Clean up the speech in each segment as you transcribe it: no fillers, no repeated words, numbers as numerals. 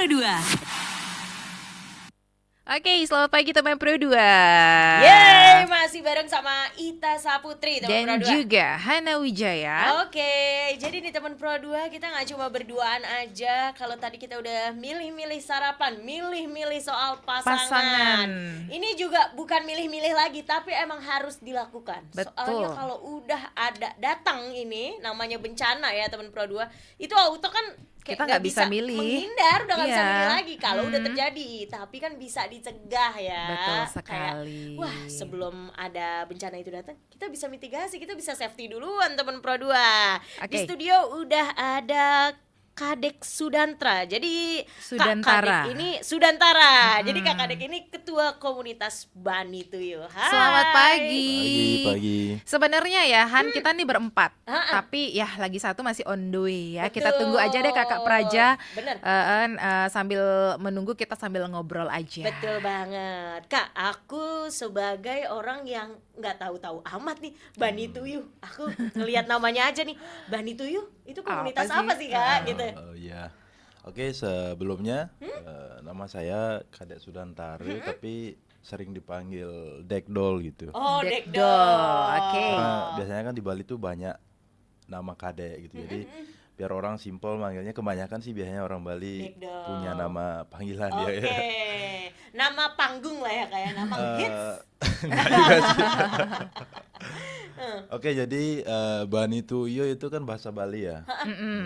Pro 2. Oke, selamat pagi teman Pro 2. Yeay, masih bareng sama Ita Saputri teman Pro Dan 2. juga Hana Wijaya. Oke, jadi di teman Pro 2 kita nggak cuma berduaan aja. Kalau tadi kita udah milih-milih sarapan, milih-milih soal pasangan. Ini juga bukan milih-milih lagi, tapi emang harus dilakukan. Betul. Soalnya kalau udah ada datang ini namanya bencana ya teman Pro 2, itu auto kan Kita nggak bisa milih. menghindar, udah nggak bisa Iya. milih lagi kalau udah terjadi. Tapi kan bisa dicegah ya. Betul Kayak, sekali. wah, sebelum ada bencana itu datang, kita bisa mitigasi, kita bisa safety duluan teman Pro 2. Di Oke. studio udah ada Kadek Sudantra. Jadi Sudantara. Kak Kadek ini Sudantara. Jadi Kak Kadek ini ketua komunitas Bani Tuyuh. Hai. Selamat pagi. Pagi. Sebenarnya ya Han, kita nih berempat. Ha-ha. Tapi ya lagi satu masih on the way ya. Kita Betul. tunggu aja deh Kakak Praja. Bener. Sambil menunggu kita sambil ngobrol aja. Betul banget. Kak, aku sebagai orang yang nggak tahu-tahu amat nih Bani Tuyuh. Aku ngelihat namanya aja nih. Bani Tuyuh itu komunitas Apa apa sih? sih, Kak? Gitu. Oh iya. Oke, sebelumnya nama saya Kadek Sudantara, tapi sering dipanggil Dekdol gitu. Oh, Dekdol. Dekdol. Oke. Karena biasanya kan di Bali tuh banyak nama kadek gitu. Jadi biar orang simpel manggilnya, kebanyakan sih biasanya orang Bali Dekdol. punya nama panggilan Oke. dia ya. Nama panggung lah ya, kayak nama hits. Enggak juga sih. Oke, jadi Bani Tuyuh itu kan bahasa Bali ya.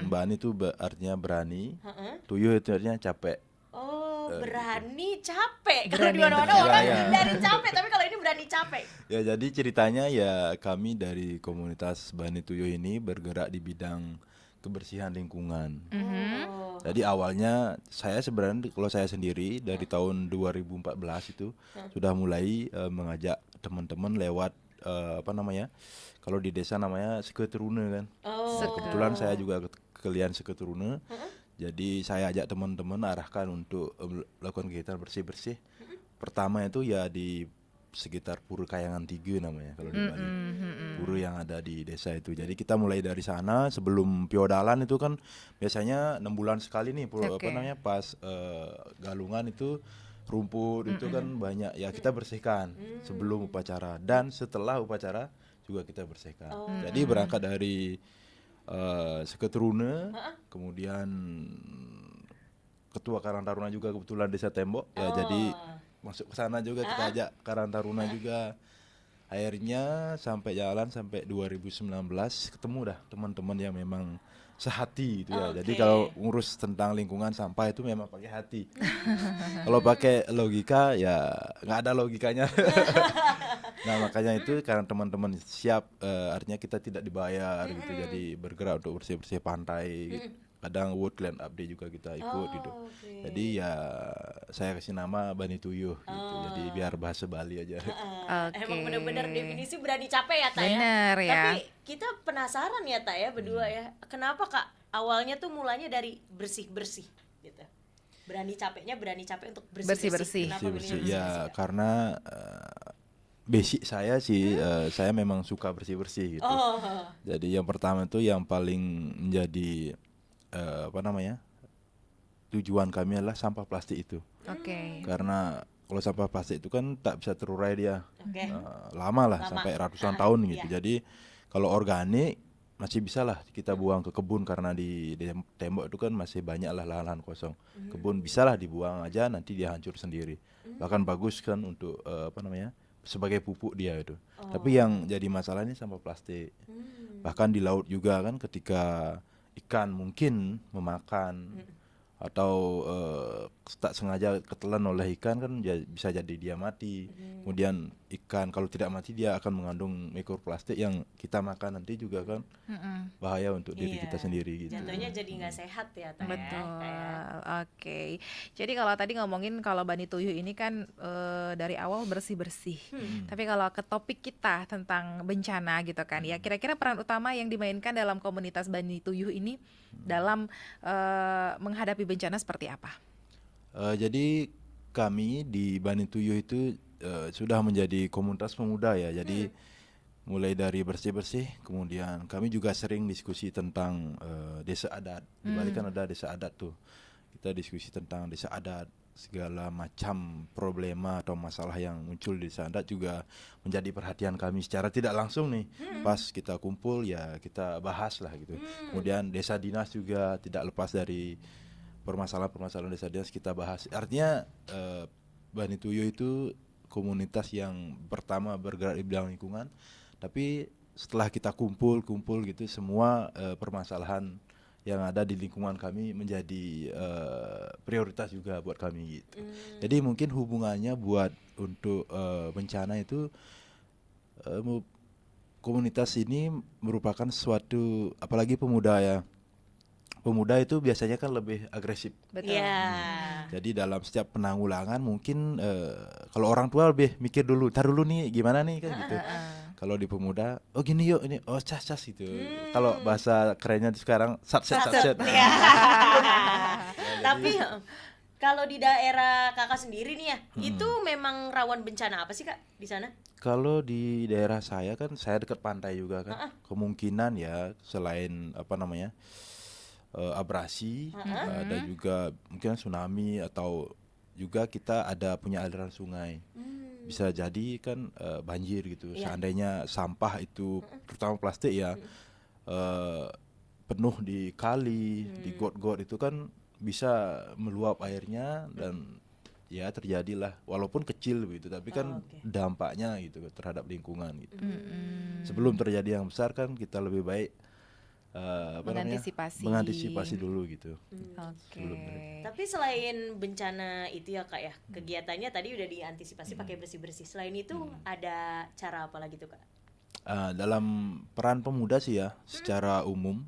Bani itu artinya berani. Tuyuh itu artinya capek. Oh, berani capek. Kalau Berani di mana-mana berani. orang Iya. dari capek, tapi kalau ini berani capek. Ya, jadi ceritanya ya kami dari komunitas Bani Tuyuh ini bergerak di bidang kebersihan lingkungan. Oh. Jadi awalnya saya sebenarnya, kalau saya sendiri dari tahun 2014 itu sudah mulai mengajak teman-teman lewat kalau di desa namanya seketerune kan. Oh. Kebetulan saya juga kalian seketerune. Jadi saya ajak teman-teman arahkan untuk melakukan kegiatan bersih-bersih. Pertama itu ya di sekitar Pura Kayangan 3 namanya kalau di Bali. Pura yang ada di desa itu. Jadi kita mulai dari sana. Sebelum Piodalan itu kan biasanya 6 bulan sekali nih Oke. pas galungan itu rumput itu kan banyak ya, kita bersihkan sebelum upacara dan setelah upacara juga kita bersihkan. Jadi berangkat dari Seketerune, kemudian Ketua Karang Taruna juga kebetulan Desa Tembok ya, jadi masuk ke sana juga kita ajak Karang Taruna juga. Akhirnya sampai jalan sampai 2019 ketemu dah teman-teman yang memang sehati gitu ya. Jadi Oke. kalau ngurus tentang lingkungan sampah itu memang pakai hati. Kalau pakai logika ya nggak ada logikanya. Nah, makanya itu karena teman-teman siap, artinya kita tidak dibayar gitu. Jadi bergerak untuk bersih-bersih pantai gitu. Kadang woodland update juga kita ikut gitu. oke. Jadi ya saya kasih nama Bani Tuyuh gitu. Jadi biar bahasa Bali aja. Oke. Emang bener-bener definisi berani capek ya, Tak ya? Bener ya. Tapi kita penasaran ya, Tak ya, berdua ya. Kenapa, Kak? Awalnya tuh mulanya dari bersih-bersih gitu. Berani capeknya berani capek untuk Bersih-bersih. bersih-bersih. Kenapa Bersih-bersih milihnya ya bersih-bersih, Kak? karena basic saya sih saya memang suka bersih-bersih gitu. Oh. Jadi yang pertama itu yang paling menjadi tujuan kami adalah sampah plastik itu. Oke. Karena kalau sampah plastik itu kan tak bisa terurai dia. Oke. Lama lah, Lama. sampai ratusan tahun gitu. Iya. Jadi kalau organik masih bisa lah kita buang ke kebun, karena di tembok itu kan masih banyak lah lahan-lahan kosong. Kebun bisa lah dibuang aja, nanti dia hancur sendiri. Bahkan bagus kan untuk sebagai pupuk dia itu. Tapi yang jadi masalah ini sampah plastik. Bahkan di laut juga kan, ketika ikan mungkin memakan atau tak sengaja ketelan oleh ikan kan bisa jadi dia mati. Kemudian ikan kalau tidak mati dia akan mengandung mikroplastik yang kita makan nanti juga kan bahaya untuk diri Iya. kita sendiri gitu. Jatuhnya jadi nggak sehat ya, Tak ya? Betul. Kayak- Oke. Jadi kalau tadi ngomongin kalau Bani Tuyuh ini kan dari awal bersih-bersih. Tapi kalau ke topik kita tentang bencana gitu kan ya, kira-kira peran utama yang dimainkan dalam komunitas Bani Tuyuh ini dalam menghadapi bencana seperti apa? Jadi kami di Bani Tuyuh itu sudah menjadi komunitas pemuda ya. Jadi mulai dari bersih-bersih, kemudian kami juga sering diskusi tentang desa adat. Di Bali kan ada desa adat tuh. kita diskusi tentang desa adat, segala macam problema atau masalah yang muncul di desa adat juga menjadi perhatian kami secara tidak langsung nih. Pas kita kumpul ya kita bahas lah gitu. Kemudian desa dinas juga tidak lepas dari permasalahan-permasalahan desa dinas kita bahas. Artinya Bani Tuyo itu komunitas yang pertama bergerak di bidang lingkungan, tapi setelah kita kumpul gitu semua permasalahan yang ada di lingkungan kami menjadi prioritas juga buat kami gitu. Jadi mungkin hubungannya buat untuk bencana itu komunitas ini merupakan suatu, apalagi pemuda ya. Pemuda itu biasanya kan lebih agresif. Betul. Jadi dalam setiap penanggulangan mungkin kalau orang tua lebih mikir dulu, tar dulu nih gimana nih kan gitu. Kalau di pemuda, oh gini yuk ini, oh cas gitu. Kalau bahasa kerennya sekarang satset. Ya. Tapi kalau di daerah kakak sendiri nih ya, itu memang rawan bencana apa sih kak di sana? Kalau di daerah saya kan, saya dekat pantai juga kan. Kemungkinan ya selain apa namanya abrasi, ada juga mungkin tsunami atau juga kita ada punya aliran sungai. Bisa jadi kan banjir gitu. Seandainya sampah itu terutama plastik ya penuh di kali, di got-got itu kan bisa meluap airnya dan ya terjadilah walaupun kecil begitu tapi kan dampaknya gitu terhadap lingkungan gitu. Sebelum terjadi yang besar kan kita lebih baik mengantisipasi dulu gitu. Tapi selain bencana itu ya kak ya, kegiatannya tadi udah diantisipasi pakai bersih-bersih. Selain itu ada cara apa lagi tuh kak? Dalam peran pemuda sih ya, secara umum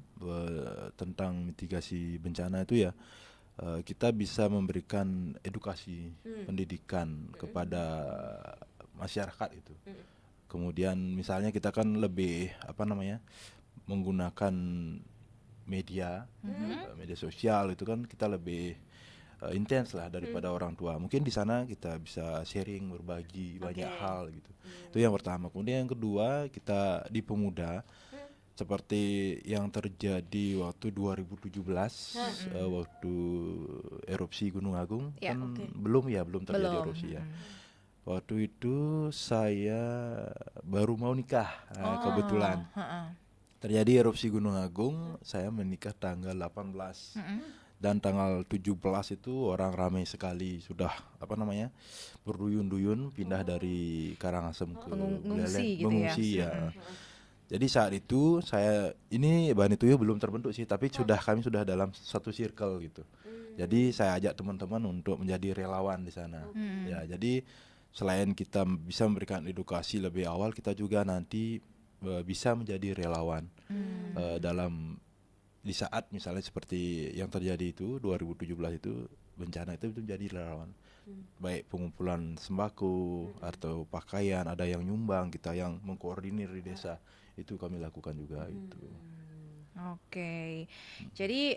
tentang mitigasi bencana itu ya kita bisa memberikan edukasi pendidikan kepada masyarakat itu. Kemudian misalnya kita kan lebih menggunakan media sosial itu kan kita lebih intens lah daripada orang tua. Mungkin di sana kita bisa sharing, berbagi banyak hal gitu. Itu yang pertama. Kemudian yang kedua, kita di pemuda seperti yang terjadi waktu 2017 waktu erupsi Gunung Agung kan belum terjadi erupsi ya. Waktu itu saya baru mau nikah kebetulan. Terjadi erupsi Gunung Agung, saya menikah tanggal 18 dan tanggal 17 itu orang ramai sekali sudah berduyun-duyun pindah dari Karangasem ke mengungsi ya. Jadi saat itu ini Bani Tuyo belum terbentuk sih, tapi kami sudah dalam satu circle gitu. Jadi saya ajak teman-teman untuk menjadi relawan di sana. Ya, jadi selain kita bisa memberikan edukasi lebih awal, kita juga nanti bisa menjadi relawan di saat misalnya seperti yang terjadi itu 2017 itu bencana itu menjadi relawan, baik pengumpulan sembako atau pakaian, ada yang nyumbang, kita yang mengkoordinir di desa itu kami lakukan juga itu. Jadi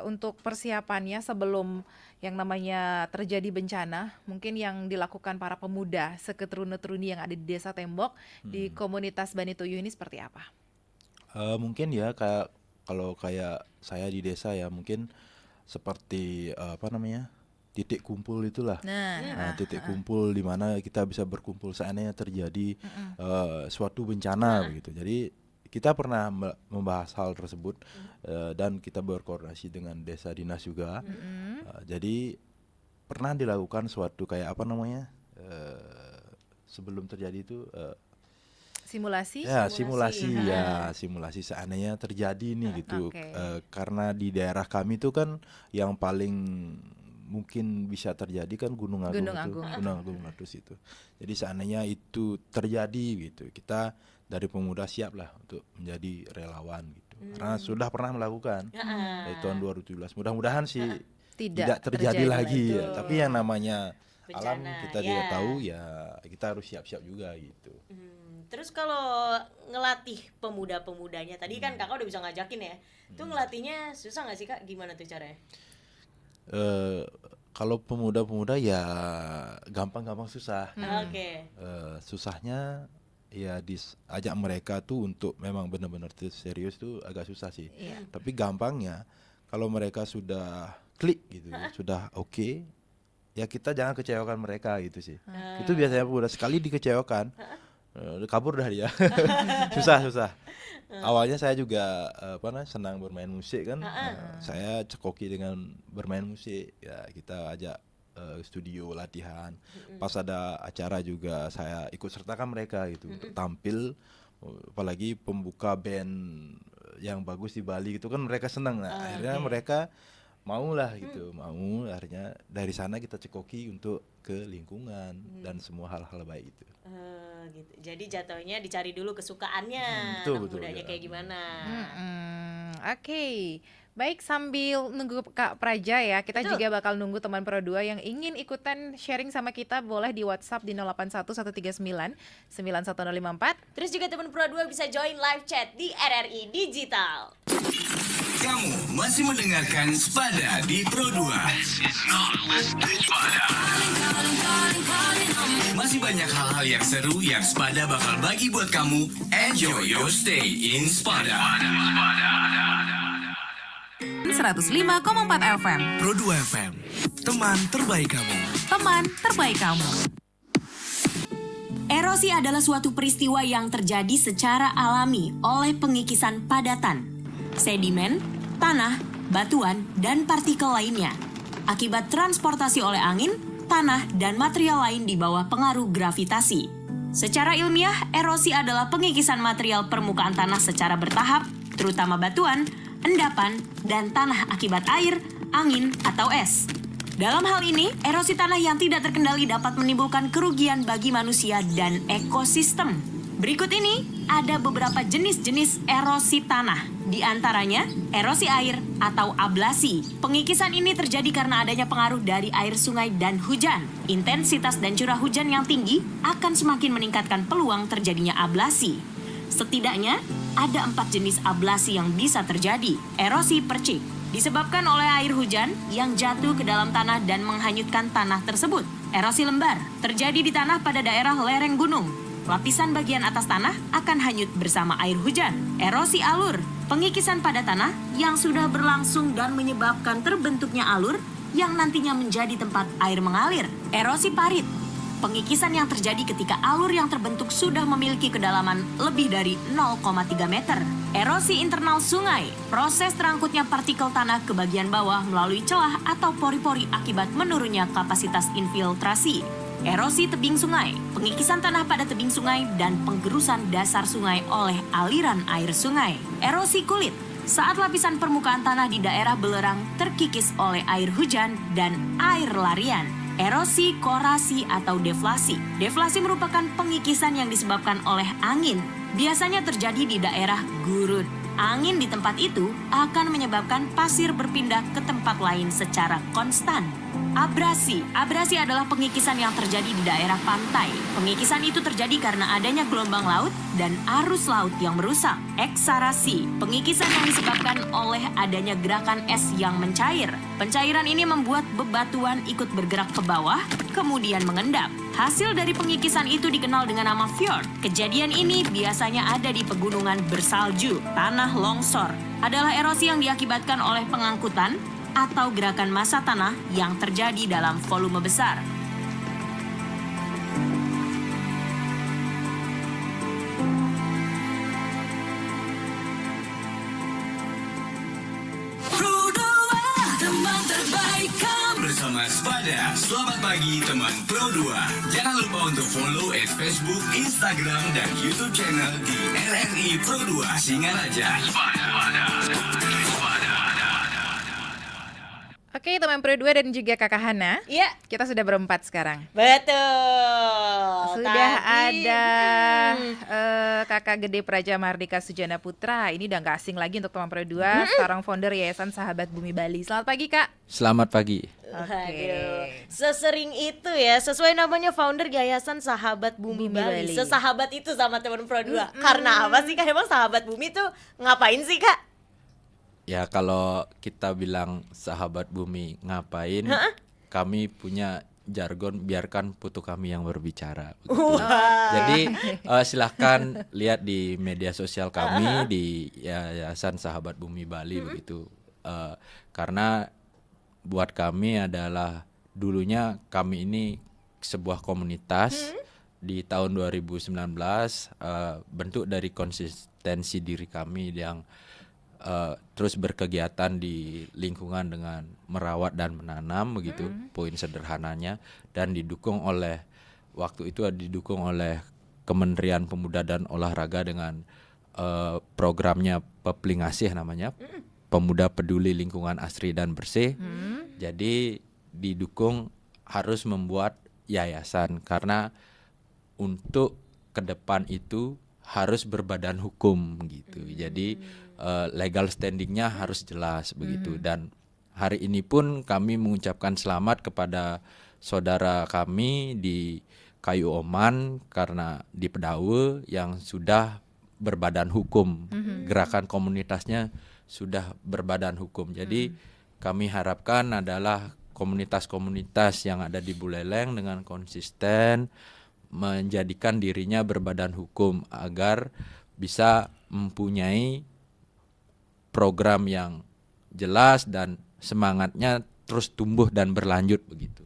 untuk persiapannya sebelum yang namanya terjadi bencana, mungkin yang dilakukan para pemuda seketeruni-teruni yang ada di Desa Tembok di komunitas Bani Tuyo ini seperti apa? Mungkin ya kalau kayak saya di desa ya mungkin seperti titik kumpul itulah. Titik kumpul di mana kita bisa berkumpul seandainya terjadi suatu bencana begitu. Jadi kita pernah membahas hal tersebut dan kita berkoordinasi dengan desa dinas juga. Jadi pernah dilakukan suatu kayak sebelum terjadi itu simulasi seandainya terjadi nih gitu. Karena di daerah kami itu kan yang paling mungkin bisa terjadi kan Gunung Agung meletus itu. Jadi seandainya itu terjadi gitu, kita dari pemuda siap lah untuk menjadi relawan gitu. Karena sudah pernah melakukan dari tahun 2017. Mudah-mudahan sih tidak terjadi lagi ya. Tapi yang namanya bencana, alam kita tidak tahu ya, kita harus siap-siap juga gitu. Terus kalau ngelatih pemuda-pemudanya tadi kan kakak udah bisa ngajakin ya, itu ngelatihnya susah nggak sih kak? Gimana tuh caranya? Kalau pemuda-pemuda ya gampang-gampang susah. Susahnya ya diajak mereka tuh untuk memang benar-benar serius tuh agak susah sih. Tapi gampangnya kalau mereka sudah klik gitu, sudah oke, ya kita jangan kecewakan mereka gitu sih. Itu biasanya udah sekali dikecewakan, kabur dah dia. Susah. Awalnya saya juga senang bermain musik kan. Saya cekoki dengan bermain musik. Ya kita ajak studio latihan. Pas ada acara juga saya ikut sertakan mereka gitu untuk tampil. Apalagi pembuka band yang bagus di Bali gitu kan, mereka senang. Nah, akhirnya mereka mau lah gitu, akhirnya dari sana kita cekoki untuk ke lingkungan dan semua hal-hal baik itu. Gitu. Jadi jatuhnya dicari dulu kesukaannya, betul, mudanya kayak gimana. Oke. Baik, sambil nunggu Kak Praja ya, kita Betul. juga bakal nunggu teman Pro 2 yang ingin ikutan sharing sama kita, boleh di WhatsApp di 081139 91054. Terus juga teman Pro 2 bisa join live chat di RRI Digital. Kamu masih mendengarkan Spada di Pro 2. Masih banyak hal-hal yang seru yang Spada bakal bagi buat kamu. Enjoy your stay in Spada. 105,4 FM. Pro 2 FM, teman terbaik kamu. Teman terbaik kamu. Erosi adalah suatu peristiwa yang terjadi secara alami oleh pengikisan padatan, sedimen, tanah, batuan, dan partikel lainnya akibat transportasi oleh angin, tanah, dan material lain di bawah pengaruh gravitasi. Secara ilmiah, erosi adalah pengikisan material permukaan tanah secara bertahap, terutama batuan, endapan, dan tanah akibat air, angin, atau es. Dalam hal ini, erosi tanah yang tidak terkendali dapat menimbulkan kerugian bagi manusia dan ekosistem. Berikut ini ada beberapa jenis-jenis erosi tanah, di antaranya erosi air atau ablasi. Pengikisan ini terjadi karena adanya pengaruh dari air sungai dan hujan. Intensitas dan curah hujan yang tinggi akan semakin meningkatkan peluang terjadinya ablasi. Setidaknya ada 4 jenis ablasi yang bisa terjadi. Erosi percik disebabkan oleh air hujan yang jatuh ke dalam tanah dan menghanyutkan tanah tersebut. Erosi lembar terjadi di tanah pada daerah lereng gunung. Lapisan bagian atas tanah akan hanyut bersama air hujan. Erosi alur, pengikisan pada tanah yang sudah berlangsung dan menyebabkan terbentuknya alur yang nantinya menjadi tempat air mengalir. Erosi parit, pengikisan yang terjadi ketika alur yang terbentuk sudah memiliki kedalaman lebih dari 0,3 meter. Erosi internal sungai, proses terangkutnya partikel tanah ke bagian bawah melalui celah atau pori-pori akibat menurunnya kapasitas infiltrasi. Erosi tebing sungai, pengikisan tanah pada tebing sungai dan penggerusan dasar sungai oleh aliran air sungai. Erosi kulit, saat lapisan permukaan tanah di daerah belerang terkikis oleh air hujan dan air larian. Erosi korasi atau deflasi. Deflasi merupakan pengikisan yang disebabkan oleh angin. Biasanya terjadi di daerah gurun. Angin di tempat itu akan menyebabkan pasir berpindah ke tempat lain secara konstan. Abrasi. Abrasi adalah pengikisan yang terjadi di daerah pantai. Pengikisan itu terjadi karena adanya gelombang laut dan arus laut yang merusak. Eksarasi. Pengikisan yang disebabkan oleh adanya gerakan es yang mencair. Pencairan ini membuat bebatuan ikut bergerak ke bawah, kemudian mengendap. Hasil dari pengikisan itu dikenal dengan nama fjord. Kejadian ini biasanya ada di pegunungan bersalju. Tanah longsor adalah erosi yang diakibatkan oleh pengangkutan atau gerakan massa tanah yang terjadi dalam volume besar. Teman terbaik kamu. Bersama Spada, selamat pagi teman Pro 2. Jangan lupa untuk follow Facebook, Instagram, dan YouTube channel di RRI Pro 2 Singaraja. Oke, teman Pro 2 dan juga Kakak Hana. Iya, Kita sudah berempat sekarang. betul. Sudah Tadi, ada Kakak Gede Praja Mardika Sujana Putra. Ini udah gak asing lagi untuk teman Pro 2, seorang founder Yayasan Sahabat Bumi Bali. Selamat pagi, Kak. Selamat pagi. Aduh, sesering itu ya, sesuai namanya founder Yayasan Sahabat Bumi, Bumi Bali. Bali. Sesahabat itu sama teman Pro 2. Karena apa sih Kak? Emang Sahabat Bumi tuh ngapain sih Kak? Ya kalau kita bilang sahabat bumi ngapain, kami punya jargon biarkan putu kami yang berbicara. Begitu. Jadi silahkan lihat di media sosial kami di Yayasan Sahabat Bumi Bali begitu. Karena buat kami adalah dulunya kami ini sebuah komunitas di tahun 2019 bentuk dari konsistensi diri kami yang terus berkegiatan di lingkungan dengan merawat dan menanam begitu poin sederhananya, dan didukung oleh waktu itu didukung oleh Kementerian Pemuda dan Olahraga dengan programnya Peplingasih namanya, Pemuda Peduli Lingkungan Asri dan Bersih. Jadi didukung harus membuat yayasan karena untuk ke depan itu harus berbadan hukum gitu. Jadi legal standingnya harus jelas begitu. Dan hari ini pun kami mengucapkan selamat kepada saudara kami di Kayu Oman karena di Pedawe yang sudah berbadan hukum. Gerakan komunitasnya sudah berbadan hukum. Jadi kami harapkan adalah komunitas-komunitas yang ada di Buleleng dengan konsisten menjadikan dirinya berbadan hukum agar bisa mempunyai program yang jelas dan semangatnya terus tumbuh dan berlanjut begitu.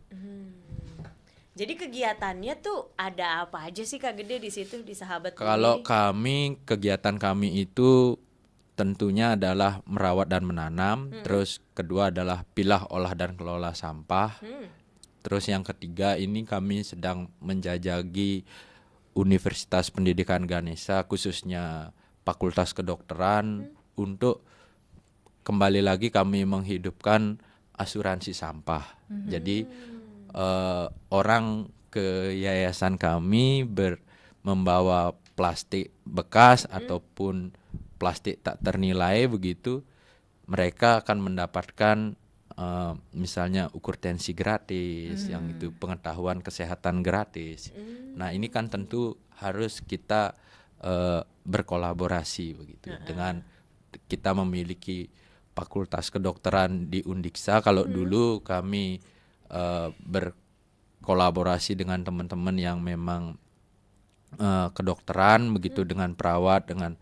Jadi kegiatannya tuh ada apa aja sih Kak Gede di situ di Sahabat Bumi? Kalau kami, kegiatan kami itu tentunya adalah merawat dan menanam, terus kedua adalah pilah, olah dan kelola sampah. Terus yang ketiga ini kami sedang menjajaki Universitas Pendidikan Ganesha khususnya Fakultas Kedokteran untuk kembali lagi kami menghidupkan asuransi sampah. Jadi orang ke yayasan kami membawa plastik bekas ataupun plastik tak ternilai begitu, mereka akan mendapatkan misalnya ukur tensi gratis, yang itu pengetahuan kesehatan gratis. Nah ini kan tentu harus kita berkolaborasi begitu dengan kita memiliki fakultas kedokteran di Undiksa. Kalau dulu kami berkolaborasi dengan teman-teman yang memang kedokteran begitu, dengan perawat, dengan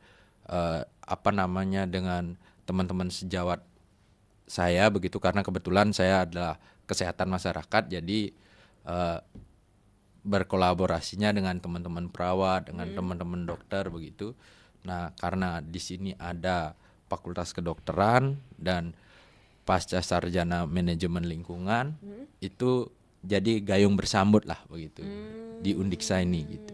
dengan teman-teman sejawat saya begitu, karena kebetulan saya adalah kesehatan masyarakat, jadi berkolaborasinya dengan teman-teman perawat, dengan teman-teman dokter begitu. Nah, karena di sini ada Fakultas Kedokteran dan Pasca Sarjana Manajemen Lingkungan, itu jadi gayung bersambut lah begitu di Undiksa ini gitu.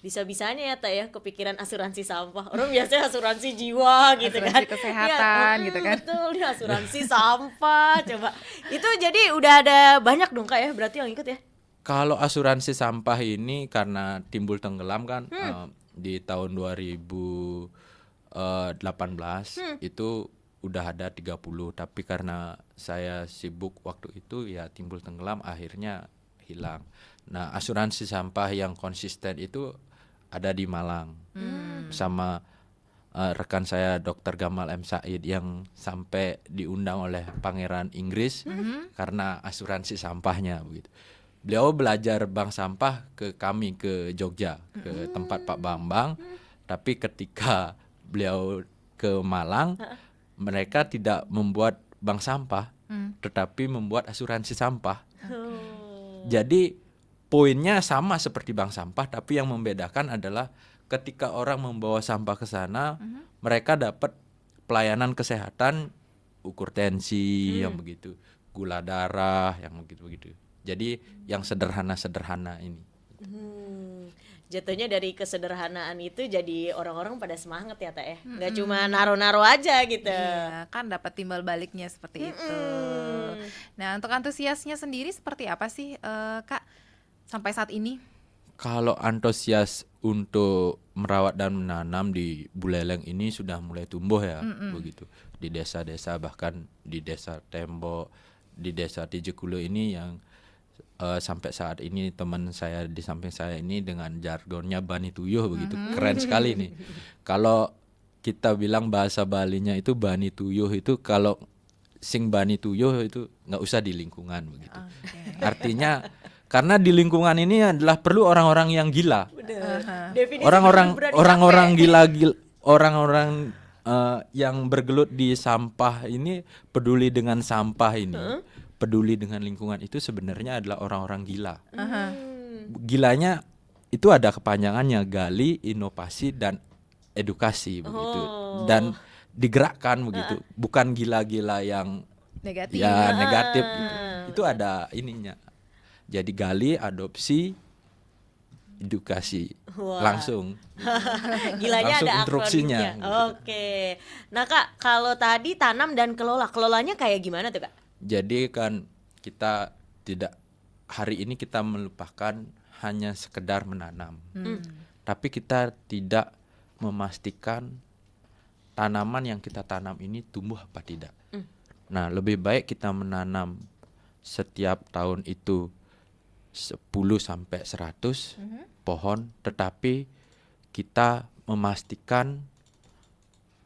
Bisa-bisanya ya ya kepikiran asuransi sampah. Orang biasanya asuransi jiwa gitu Asuransi kan. kesehatan gitu kan. Betul, ya asuransi sampah. Coba. Itu jadi udah ada banyak dong Kak ya berarti yang ikut ya? Kalau asuransi sampah ini karena timbul tenggelam kan di tahun 2018 itu udah ada 30, tapi karena saya sibuk waktu itu ya timbul tenggelam akhirnya hilang. Nah, asuransi sampah yang konsisten itu ada di Malang sama rekan saya Dr. Gamal M. Said yang sampai diundang oleh Pangeran Inggris karena asuransi sampahnya begitu. Beliau belajar bank sampah ke kami ke Jogja, ke tempat Pak Bambang, tapi ketika beliau ke Malang mereka tidak membuat bank sampah tetapi membuat asuransi sampah. Jadi poinnya sama seperti bank sampah, tapi yang membedakan adalah ketika orang membawa sampah ke sana, mereka dapat pelayanan kesehatan, ukur tensi yang begitu, gula darah yang begitu-begitu. Jadi yang sederhana-sederhana ini. Jatuhnya dari kesederhanaan itu jadi orang-orang pada semangat ya Teh. Nggak cuma naro-naro aja gitu. Iya, kan dapat timbal baliknya seperti itu. Nah, untuk antusiasnya sendiri seperti apa sih, Kak, sampai saat ini? Kalau antusias untuk merawat dan menanam di Buleleng ini sudah mulai tumbuh ya, begitu. Di desa-desa, bahkan di desa Tembok, di desa Tijekulo ini yang sampai saat ini teman saya di samping saya ini dengan jargonnya Bani Tuyuh begitu, keren sekali nih. Kalau kita bilang bahasa Balinya itu Bani Tuyuh itu, kalau sing Bani Tuyuh itu nggak usah di lingkungan begitu. Artinya karena di lingkungan ini adalah perlu orang-orang yang gila, orang-orang gila, orang-orang yang bergelut di sampah ini, peduli dengan sampah ini, peduli dengan lingkungan itu sebenarnya adalah orang-orang gila. Gilanya itu ada kepanjangannya, gali, inovasi dan edukasi begitu. Dan digerakkan begitu. Bukan gila-gila yang Negatif. ya negatif gitu. Itu ada ininya. Jadi gali, adopsi, edukasi. Wah. Langsung. Gilanya Langsung ada instruksinya, akronimnya. gitu. Oke. Nah Kak, kalau tadi tanam dan kelola, kelolanya kayak gimana tuh Kak? Jadi kan kita tidak, hari ini kita melupakan hanya sekedar menanam. Tapi kita tidak memastikan tanaman yang kita tanam ini tumbuh apa tidak. Nah, lebih baik kita menanam setiap tahun itu 10 sampai 100 pohon, tetapi kita memastikan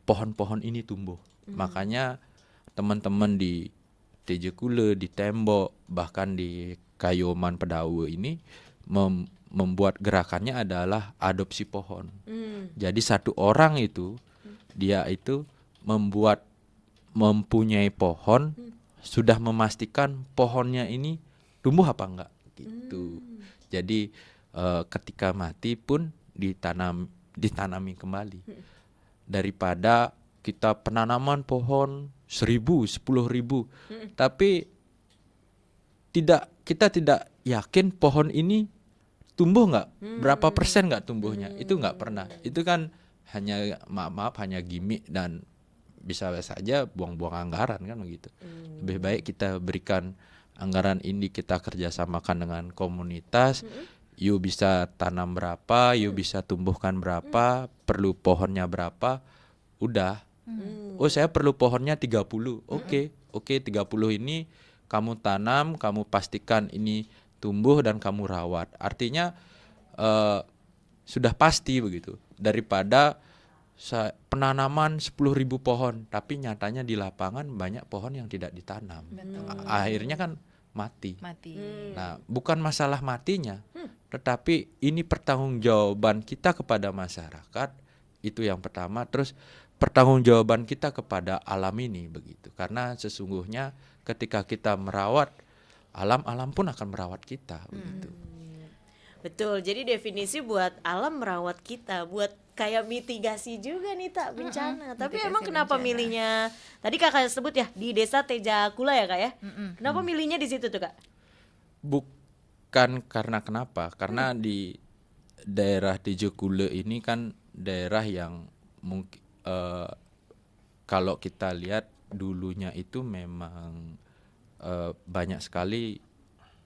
pohon-pohon ini tumbuh. Makanya teman-teman di TJ Kule, di Tembok, bahkan di Kayoman Pedawe ini membuat gerakannya adalah adopsi pohon. Jadi satu orang itu dia itu mempunyai pohon, sudah memastikan pohonnya ini tumbuh apa enggak gitu. Jadi ketika mati pun ditanami kembali. Daripada kita penanaman pohon 1.000, 10.000, tapi kita tidak yakin pohon ini tumbuh nggak, berapa persen nggak tumbuhnya, itu nggak pernah. Itu kan hanya maaf hanya gimmick dan bisa saja buang-buang anggaran kan begitu. Lebih baik kita berikan anggaran ini, kita kerjasamakan dengan komunitas. You bisa tanam berapa, you bisa tumbuhkan berapa, perlu pohonnya berapa, udah. Oh saya perlu pohonnya 30, oke 30 ini kamu tanam, kamu pastikan ini tumbuh dan kamu rawat. Artinya sudah pasti begitu. Daripada penanaman 10.000 pohon, tapi nyatanya di lapangan banyak pohon yang tidak ditanam. Akhirnya kan mati. Nah, bukan masalah matinya, tetapi ini pertanggungjawaban kita kepada masyarakat, itu yang pertama. Terus pertanggungjawaban kita kepada alam ini begitu. Karena sesungguhnya ketika kita merawat alam, alam pun akan merawat kita begitu. Betul, jadi definisi buat alam merawat kita, buat kayak mitigasi juga nih Tak, bencana. Tapi mitigasi emang kenapa bencana. milihnya, tadi kakak sebut ya di desa Tejakula ya Kak ya? Kenapa milihnya di situ tuh Kak? Bukan karena kenapa, karena di daerah Tejokule ini kan daerah yang mungkin kalau kita lihat dulunya itu memang banyak sekali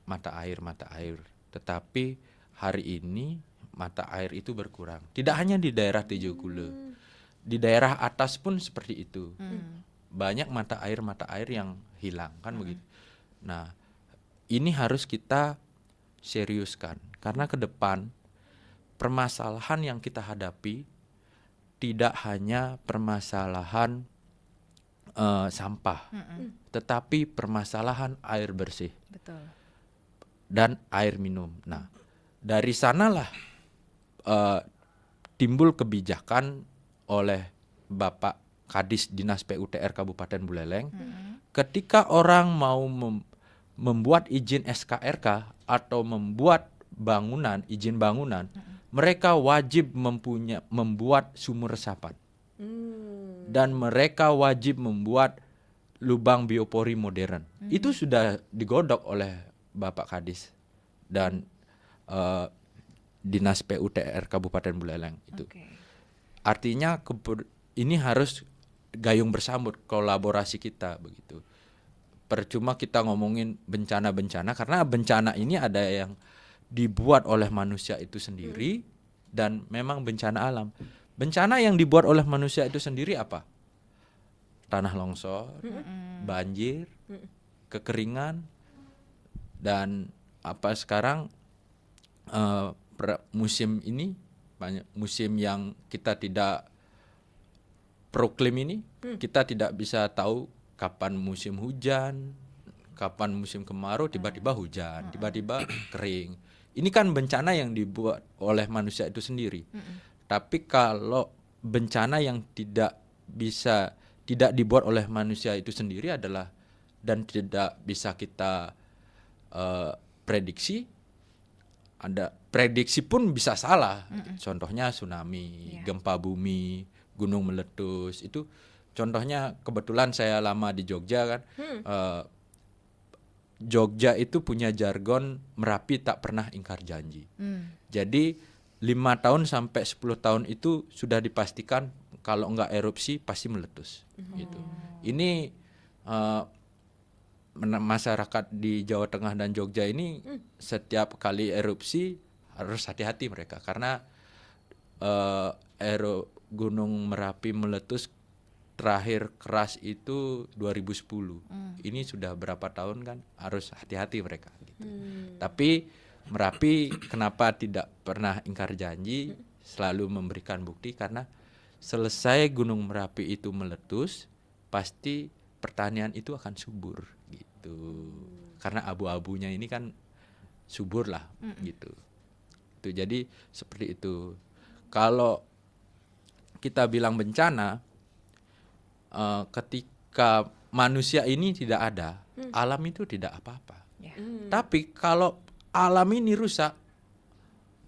mata air, tetapi hari ini mata air itu berkurang. Tidak hanya di daerah Tejokule, di daerah atas pun seperti itu. Banyak mata air yang hilang kan begitu. Nah, ini harus kita seriuskan karena ke depan permasalahan yang kita hadapi tidak hanya permasalahan sampah, tetapi permasalahan air bersih. Betul. Dan air minum. Nah, dari sanalah timbul kebijakan oleh Bapak Kadis Dinas PUTR Kabupaten Buleleng. Ketika orang mau membuat izin SKRK atau membuat izin bangunan, mereka wajib membuat sumur resapan. Dan mereka wajib membuat lubang biopori modern. Itu sudah digodok oleh Bapak Kadis dan Dinas PUTR Kabupaten Buleleng itu. Artinya ini harus gayung bersambut, kolaborasi kita begitu. Percuma kita ngomongin bencana-bencana karena bencana ini ada yang dibuat oleh manusia itu sendiri dan memang bencana alam. Bencana yang dibuat oleh manusia itu sendiri apa? Tanah longsor, banjir, kekeringan, dan apa sekarang musim ini banyak musim yang kita tidak proklaim ini, kita tidak bisa tahu kapan musim hujan, kapan musim kemarau, tiba-tiba hujan, tiba-tiba kering. Ini kan bencana yang dibuat oleh manusia itu sendiri. Tapi kalau bencana yang tidak bisa tidak dibuat oleh manusia itu sendiri adalah dan tidak bisa kita prediksi. Ada prediksi pun bisa salah. Contohnya tsunami, gempa bumi, gunung meletus itu. Contohnya kebetulan saya lama di Jogja kan. Jogja itu punya jargon Merapi tak pernah ingkar janji. Jadi 5 tahun sampai 10 tahun itu sudah dipastikan kalau enggak erupsi pasti meletus. Gitu. Ini masyarakat di Jawa Tengah dan Jogja ini setiap kali erupsi harus hati-hati mereka karena Gunung Merapi meletus terakhir keras itu 2010. Ini sudah berapa tahun kan harus hati-hati mereka gitu. Tapi Merapi kenapa tidak pernah ingkar janji, selalu memberikan bukti karena selesai Gunung Merapi itu meletus pasti pertanian itu akan subur gitu. Karena abu-abunya ini kan subur lah gitu. Itu jadi seperti itu. Kalau kita bilang bencana ketika manusia ini tidak ada, alam itu tidak apa-apa. Tapi kalau alam ini rusak,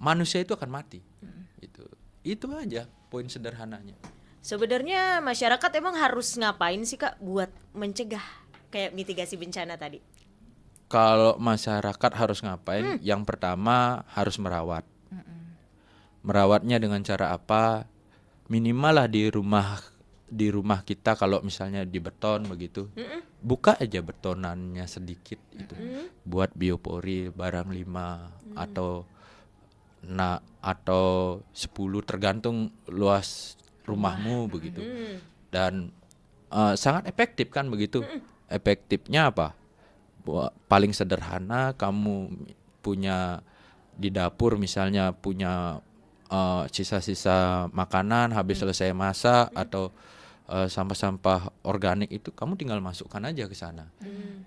manusia itu akan mati. Itu aja poin sederhananya. Sebenarnya masyarakat emang harus ngapain sih Kak buat mencegah kayak mitigasi bencana tadi? Kalau masyarakat harus ngapain? Yang pertama harus merawat. Merawatnya dengan cara apa? Minimal lah di rumah kita kalau misalnya di beton begitu. Buka aja betonannya sedikit itu. Buat biopori barang 5 atau 10 tergantung luas rumahmu begitu. Dan sangat efektif kan begitu. Efektifnya apa? Paling sederhana kamu punya di dapur misalnya punya sisa-sisa makanan habis selesai masak atau sampah-sampah organik itu kamu tinggal masukkan aja ke sana.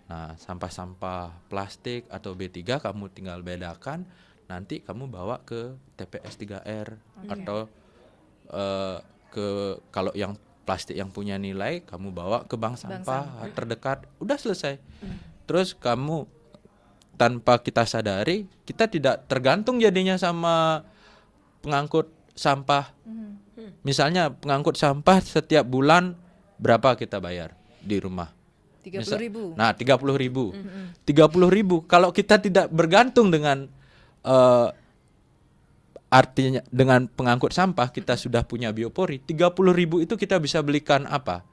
Nah, sampah-sampah plastik atau B3 kamu tinggal bedakan, nanti kamu bawa ke TPS 3R atau ke kalau yang plastik yang punya nilai kamu bawa ke bank sampah terdekat, udah selesai. Terus kamu tanpa kita sadari kita tidak tergantung jadinya sama pengangkut sampah. Misalnya pengangkut sampah setiap bulan berapa kita bayar di rumah? 30.000. Nah, 30.000. 30.000 kalau kita tidak bergantung dengan artinya dengan pengangkut sampah kita sudah punya biopori, 30.000 itu kita bisa belikan apa?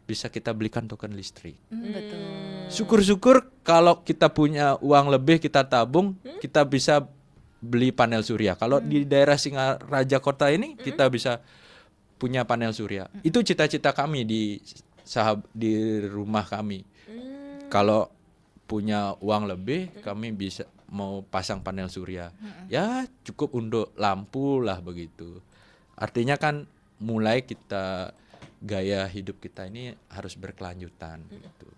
Bisa kita belikan token listrik. Betul. Syukur-syukur kalau kita punya uang lebih kita tabung, kita bisa beli panel surya. Kalau di daerah Singaraja Kota ini kita bisa punya panel surya. Itu cita-cita kami di rumah kami. Kalau punya uang lebih, kami bisa mau pasang panel surya. Ya cukup untuk lampu lah begitu. Artinya kan mulai kita gaya hidup kita ini harus berkelanjutan gitu.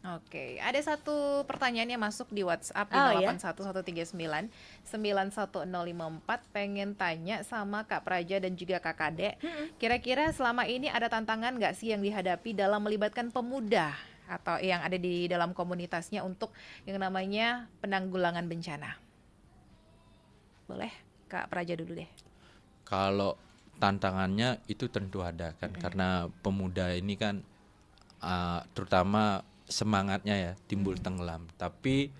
Oke, ada satu pertanyaan yang masuk di WhatsApp di 081139 91054 pengen tanya sama Kak Praja dan juga Kak Kade. Kira-kira selama ini ada tantangan nggak sih yang dihadapi dalam melibatkan pemuda atau yang ada di dalam komunitasnya untuk yang namanya penanggulangan bencana? Boleh Kak Praja dulu deh. Kalau tantangannya itu tentu ada kan karena pemuda ini kan terutama semangatnya ya timbul tenggelam, tapi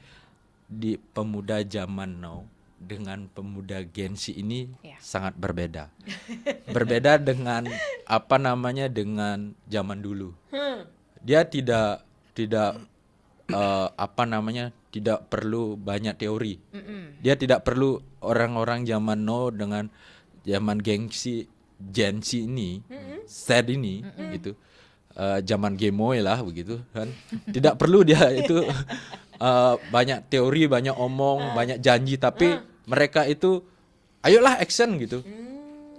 di pemuda zaman now dengan pemuda Gen Z ini sangat berbeda. Berbeda dengan dengan zaman dulu. Dia tidak tidak perlu banyak teori. Dia tidak perlu orang-orang zaman now dengan zaman Gen Z ini, Z ini gitu. Zaman gemoy lah begitu kan. Tidak perlu dia itu banyak teori, banyak omong, banyak janji, tapi mereka itu ayolah action gitu.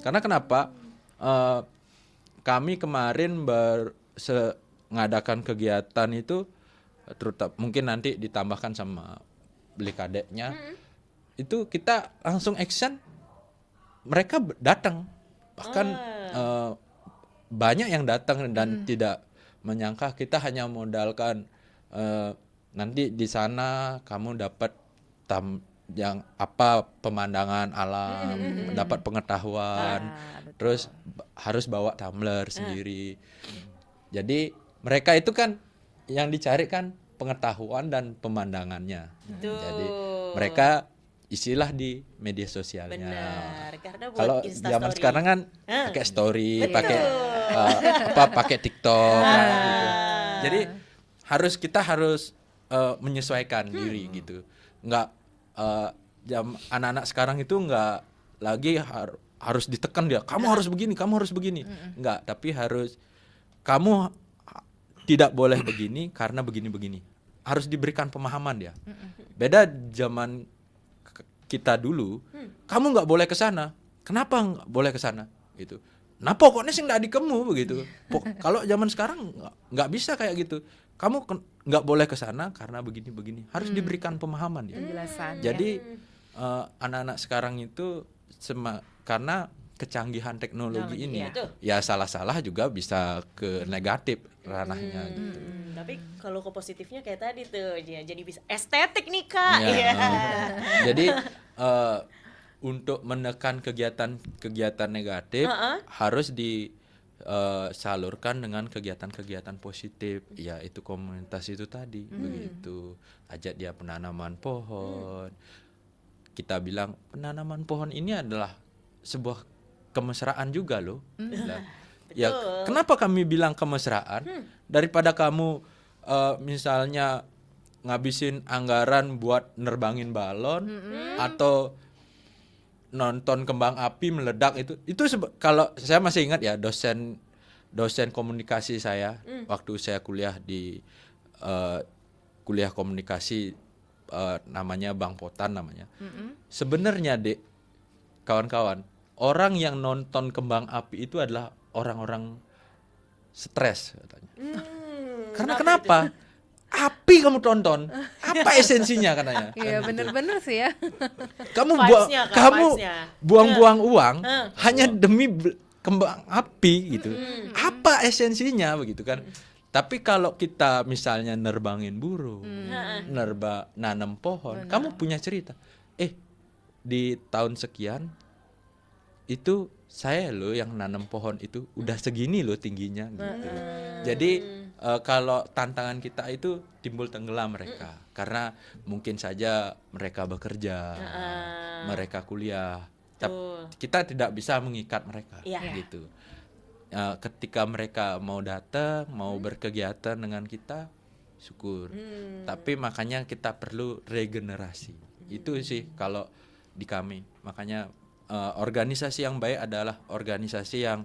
Karena kenapa? Kami kemarin mengadakan kegiatan itu terutama mungkin nanti ditambahkan sama beli kadeknya. Itu kita langsung action. Mereka datang. Bahkan banyak yang datang dan tidak menyangka kita hanya modalkan nanti di sana kamu dapat yang apa pemandangan alam, dapat pengetahuan, terus harus bawa tumbler sendiri. Jadi mereka itu kan yang dicari kan pengetahuan dan pemandangannya. Jadi mereka isilah di media sosialnya. Benar, karena buat Kalau Instastory. zaman sekarang kan pakai story, pakai TikTok, gitu. Jadi kita harus menyesuaikan diri gitu. Nggak anak-anak sekarang itu nggak lagi harus ditekan dia. Kamu harus begini, kamu harus begini. Nggak, tapi harus kamu tidak boleh begini karena begini-begini. Harus diberikan pemahaman dia. Beda zaman kita dulu, kamu nggak boleh ke sana. Kenapa nggak boleh ke sana? Gitu. Nah pokoknya sih nggak dikemu begitu. Kalau zaman sekarang nggak bisa kayak gitu. Kamu nggak boleh ke sana karena begini-begini. Harus diberikan pemahaman dia. Penjelasan. Jadi anak-anak sekarang itu karena kecanggihan teknologi ini, ya salah-salah juga bisa ke negatif ranahnya gitu. Tapi kalau ke positifnya kayak tadi tuh, jadi bisa estetik nih Kak. Ya, Iya. Jadi untuk menekan kegiatan negatif harus disalurkan dengan kegiatan-kegiatan positif. Ya itu komunitas itu tadi begitu. Ajak dia penanaman pohon. Kita bilang penanaman pohon ini adalah sebuah kemesraan juga loh. Ya kenapa kami bilang kemesraan? Daripada kamu misalnya ngabisin anggaran buat nerbangin balon atau nonton kembang api meledak itu kalau saya masih ingat ya dosen komunikasi saya waktu saya kuliah di kuliah komunikasi namanya Bang Potan namanya. Sebenarnya Dek, kawan-kawan, orang yang nonton kembang api itu adalah orang-orang stres katanya. Karena kenapa? Api kamu tonton, apa esensinya katanya? Iya bener-bener sih ya. Kamu Vibes-nya, Kak, vibes-nya. buang-buang uang hanya demi kembang api gitu. Apa esensinya begitu kan? Tapi kalau kita misalnya nerbangin burung, nanam pohon, kamu punya cerita. Di tahun sekian itu saya loh yang nanam pohon itu udah segini loh tingginya gitu. Jadi kalau tantangan kita itu timbul tenggelam mereka karena mungkin saja mereka bekerja, mereka kuliah. Kita tidak bisa mengikat mereka gitu. Ketika mereka mau datang, mau berkegiatan dengan kita, syukur. Tapi makanya kita perlu regenerasi. Itu sih kalau di kami. Makanya organisasi yang baik adalah organisasi yang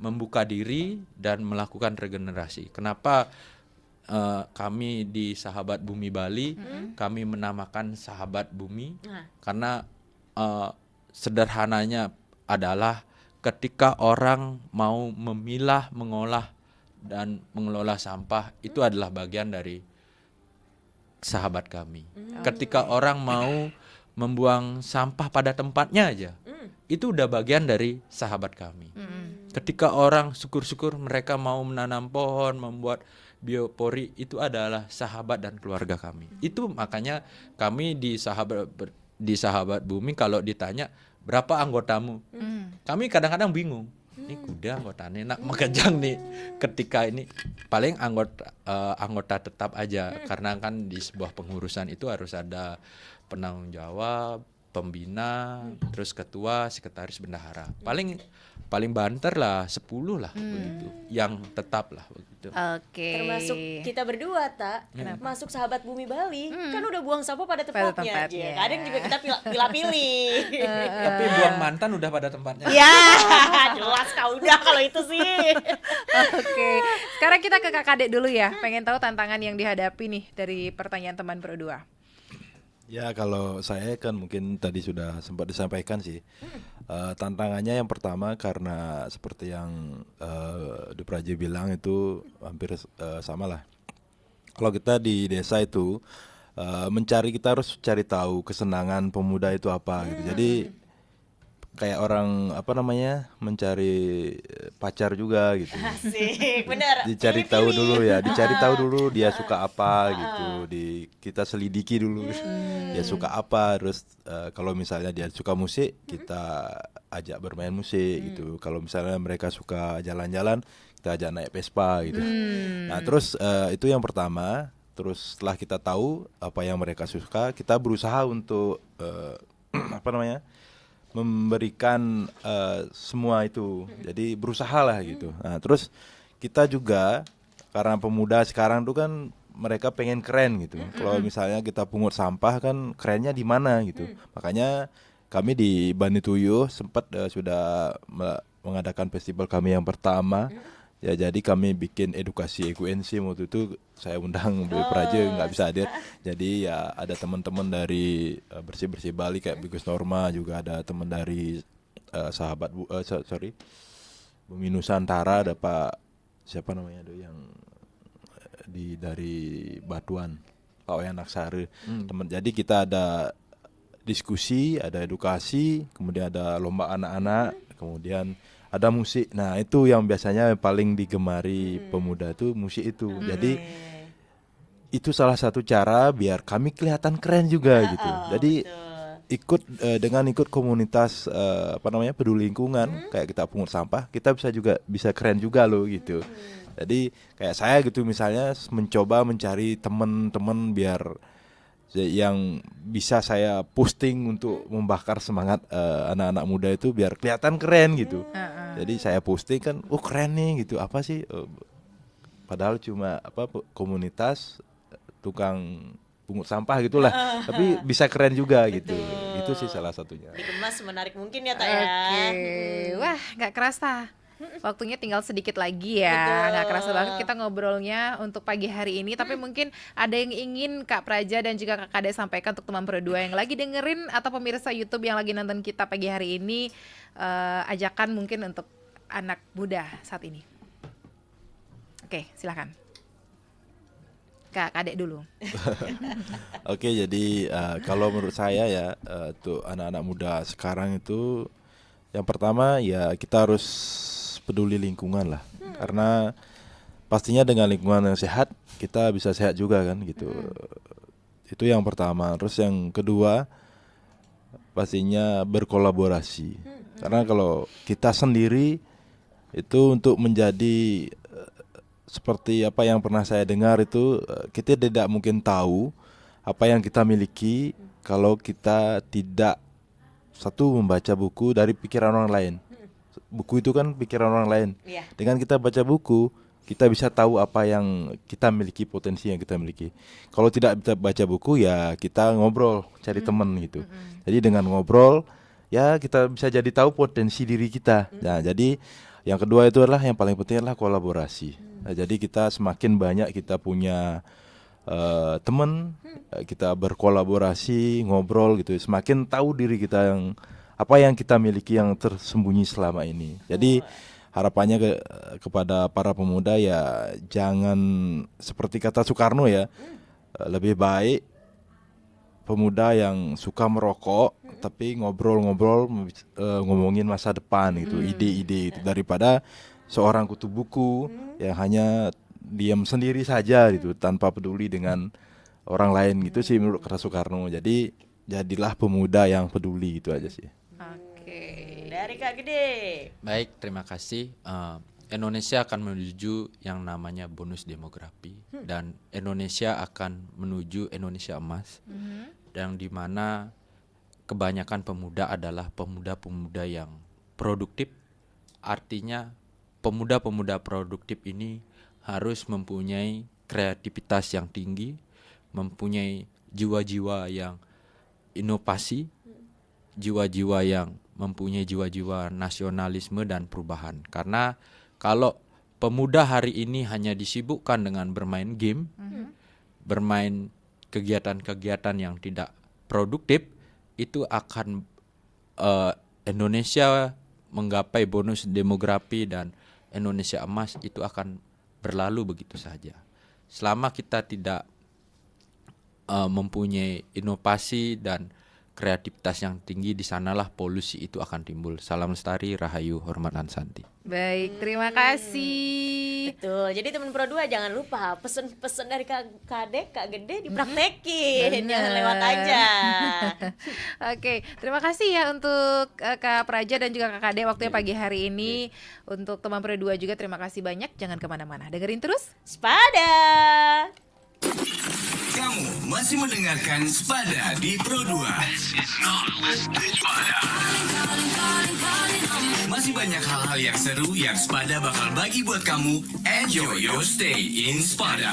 membuka diri dan melakukan regenerasi. Kenapa kami di Sahabat Bumi Bali kami menamakan Sahabat Bumi? Karena sederhananya adalah ketika orang mau memilah, mengolah dan mengelola sampah itu adalah bagian dari sahabat kami. Ketika orang mau membuang sampah pada tempatnya aja, itu udah bagian dari sahabat kami. Ketika orang syukur-syukur mereka mau menanam pohon, membuat biopori, itu adalah sahabat dan keluarga kami. Itu makanya kami di sahabat Bumi kalau ditanya berapa anggotamu, kami kadang-kadang bingung. Ini kuda anggotanya nak mengejang nih. Ketika ini paling anggota tetap aja, karena kan di sebuah pengurusan itu harus ada penanggung jawab, pembina, terus ketua, sekretaris, bendahara. Paling banter lah 10 lah begitu. Yang tetap lah begitu. Oke. Termasuk kita berdua masuk Sahabat Bumi Bali kan udah buang sampah pada tempatnya. Kadang juga kita pilih-pilih. Tapi buang mantan udah pada tempatnya. Ya jelas kau udah kalau itu sih. Oke. Sekarang kita ke Kakak Dek dulu ya. Pengen tahu tantangan yang dihadapi nih dari pertanyaan teman Pro 2. Ya kalau saya kan mungkin tadi sudah sempat disampaikan sih. Tantangannya yang pertama karena seperti yang Dupraji bilang itu hampir sama lah. Kalau kita di desa itu kita harus cari tahu kesenangan pemuda itu apa gitu. Jadi kayak orang apa namanya mencari pacar juga gitu. Asik, bener. Dicari tahu dulu ya, dicari tahu dulu dia suka apa gitu. Kita selidiki dulu dia suka apa. Terus kalau misalnya dia suka musik, kita ajak bermain musik gitu. Kalau misalnya mereka suka jalan-jalan, kita ajak naik Vespa gitu. Nah terus itu yang pertama. Terus setelah kita tahu apa yang mereka suka, kita berusaha untuk apa namanya memberikan semua itu. Jadi berusaha lah gitu. Nah terus kita juga karena pemuda sekarang tuh kan mereka pengen keren gitu. Kalau misalnya kita pungut sampah kan kerennya di mana gitu. Makanya kami di Bani Tuyuh sempat sudah mengadakan festival kami yang pertama. Ya jadi kami bikin edukasi ekuensi waktu itu saya undang Beli Praja nggak bisa hadir. Jadi ya ada teman-teman dari Bersih-Bersih Bali kayak Bigus Norma, juga ada teman dari Bumi Nusantara, ada Pak siapa namanya tuh yang dari Batuan, Pak Wayan Aksara. Teman, jadi kita ada diskusi, ada edukasi, kemudian ada lomba anak-anak, kemudian ada musik. Nah itu yang biasanya paling digemari pemuda itu musik itu. Jadi itu salah satu cara biar kami kelihatan keren juga gitu. Jadi dengan ikut komunitas apa namanya peduli lingkungan, kayak kita pungut sampah, kita bisa keren juga loh gitu. Jadi kayak saya gitu misalnya mencoba mencari teman-teman biar yang bisa saya posting untuk membakar semangat anak-anak muda itu biar kelihatan keren gitu. Jadi saya posting kan, keren nih gitu. Apa sih? Padahal cuma komunitas tukang pungut sampah gitulah. Tapi bisa keren juga gitu. Itu sih salah satunya. Dikemas menarik mungkin ya, Tak ya. Oke. Wah, nggak kerasa. Waktunya tinggal sedikit lagi ya. Nggak kerasa banget kita ngobrolnya untuk pagi hari ini. Tapi mungkin ada yang ingin Kak Praja dan juga Kak Kade sampaikan untuk teman Pro 2 yang lagi dengerin atau pemirsa YouTube yang lagi nonton kita pagi hari ini. Ajakan mungkin untuk anak muda saat ini. Oke, silakan Kak Kade dulu. Oke, jadi kalau menurut saya ya tuh anak-anak muda sekarang itu yang pertama ya kita harus peduli lingkungan lah. Karena pastinya dengan lingkungan yang sehat kita bisa sehat juga kan gitu. Itu yang pertama. Terus yang kedua pastinya berkolaborasi. Karena kalau kita sendiri itu untuk menjadi seperti apa yang pernah saya dengar itu kita tidak mungkin tahu apa yang kita miliki kalau kita tidak membaca buku dari pikiran orang lain. Buku itu kan pikiran orang lain. Dengan kita baca buku, kita bisa tahu apa yang kita miliki, potensi yang kita miliki. Kalau tidak bisa baca buku ya kita ngobrol, cari teman gitu. Jadi dengan ngobrol ya kita bisa jadi tahu potensi diri kita. Nah, jadi yang kedua itu adalah yang paling penting adalah kolaborasi. Nah, jadi kita semakin banyak kita punya teman, kita berkolaborasi, ngobrol gitu, semakin tahu diri kita yang apa yang kita miliki yang tersembunyi selama ini. Jadi harapannya kepada para pemuda ya jangan seperti kata Soekarno ya, lebih baik pemuda yang suka merokok tapi ngobrol-ngobrol ngomongin masa depan gitu, ide-ide itu daripada seorang kutu buku yang hanya diam sendiri saja gitu tanpa peduli dengan orang lain gitu sih menurut kata Soekarno. Jadi jadilah pemuda yang peduli, itu aja sih. Oke. Dari Kak Gede. Baik, terima kasih. Indonesia akan menuju yang namanya bonus demografi dan Indonesia akan menuju Indonesia emas, yang dimana kebanyakan pemuda adalah pemuda-pemuda yang produktif. Artinya pemuda-pemuda produktif ini harus mempunyai kreativitas yang tinggi, mempunyai jiwa-jiwa yang inovasi, jiwa-jiwa yang mempunyai jiwa-jiwa nasionalisme dan perubahan. Karena kalau pemuda hari ini hanya disibukkan dengan bermain game, bermain kegiatan-kegiatan yang tidak produktif, itu akan Indonesia menggapai bonus demografi dan Indonesia emas itu akan berlalu begitu saja. Selama kita tidak mempunyai inovasi dan kreativitas yang tinggi, di sanalah polusi itu akan timbul. Salam lestari, rahayu, hormat dan santi. Baik, terima kasih. Betul. Jadi teman Pro 2 jangan lupa pesen-pesen dari Kak Gede dipraktekin. Jangan lewat aja. Oke, terima kasih ya untuk Kak Praja dan juga Kak Kade waktunya pagi hari ini. Untuk teman Pro 2 juga terima kasih banyak. Jangan kemana-mana, dengerin terus. Spada. Kamu masih mendengarkan Spada di Pro 2. Masih banyak hal-hal yang seru yang Spada bakal bagi buat kamu. Enjoy your stay in Spada.